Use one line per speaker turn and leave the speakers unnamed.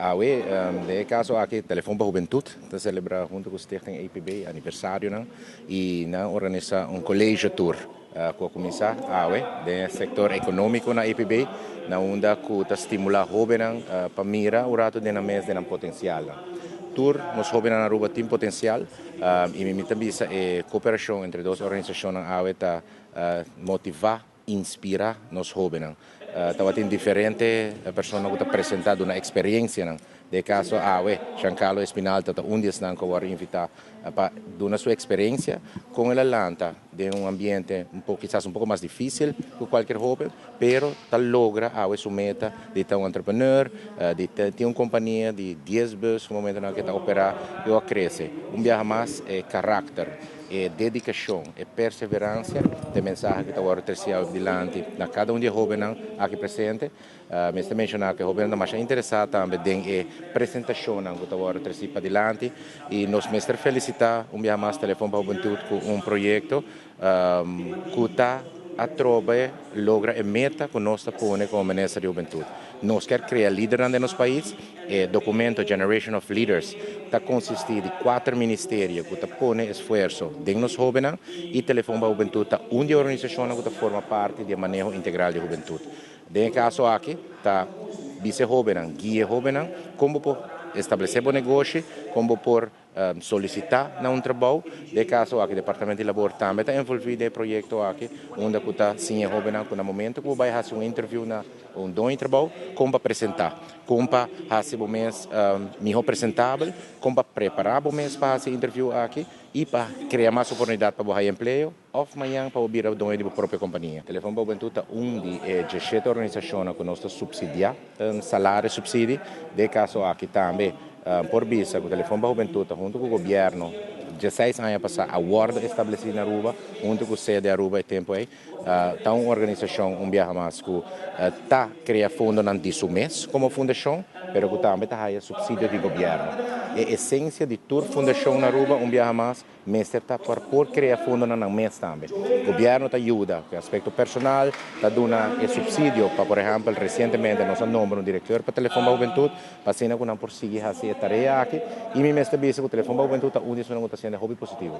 Awe, de caso aqui, Telefone para a Juventude, está celebra junto com o Stichting APB, aniversário, não? E organiza um colégio tour. Com começar, do setor econômico na APB, na onde que estimula jovens para mirar o rato de na mês de potencial. Tour, nós jovens na Aruba tem potencial e me também é cooperação entre duas organizações para motivar, inspirar nos jovens. Estava tem diferente pessoas que apresentado uma experiência de caso Giancarlo Espinal tata dia não que eu invitar para dar sua experiência com ela lanta de ambiente quizás um pouco mais difícil que qualquer jovem, pero tal logra sua meta de ter entrepreneur, de ter uma companhia de 10 bus no momento que está operar, eu cresce. Viaja mais é caráter, é dedicação, é perseverança, de mensagem que está agora terceiro adiante na cada de jovens aqui presente. Mas também mencionar que o jovem mais interessado também em apresentação que está agora terceiro adiante e nós mestre felicitar dia mais Telefone para a Juventude com projeto que está a trova logra a meta que nós põe como Ministério de Juventude. Nós queremos criar líderes no nosso país, e documento Generation of Leaders está consistir de 4 ministérios que põe esforço de nós jovens e Telefone para a Juventude está uma organização que forma parte do manejo integral da juventude. De caso aqui, está vice-jovem, guia jovem, como por estabelecer bom negócio, como por solicitar trabalho. De caso aqui, o Departamento de Labor também está envolvido no projeto aqui, onde está sim jovem no momento que vai fazer interview na trabalho, como para apresentar, como para fazer o mês melhor apresentável, como para preparar o mês para fazer interview aqui e para criar mais oportunidade para o emprego, ou amanhã para abrir a própria companhia. Telefone para a Juventude é de 17 organizações que nós subsidiamos, salário subsídio, de caso aqui também, por vista que o Telefone para a Juventude, junto com o governo, 16 anos passados, a Ward estabelecida na Aruba, junto com a sede da Aruba e tempo aí, está uma organização, viaja mais que está criando fundo nesse mês como fundação, mas que também está subsídio do governo. A essência de toda fundação na Aruba, viaja mais, mas está por criar fundo no mês também. O governo está ajuda, com aspecto personal, está dando subsídio para, por exemplo, recentemente nós nombramos um diretor para o Telefone para a Juventude, para que não por seguir essa tarefa aqui, e me mestre disse que o Telefone para a Juventude está sendo hobby positivo.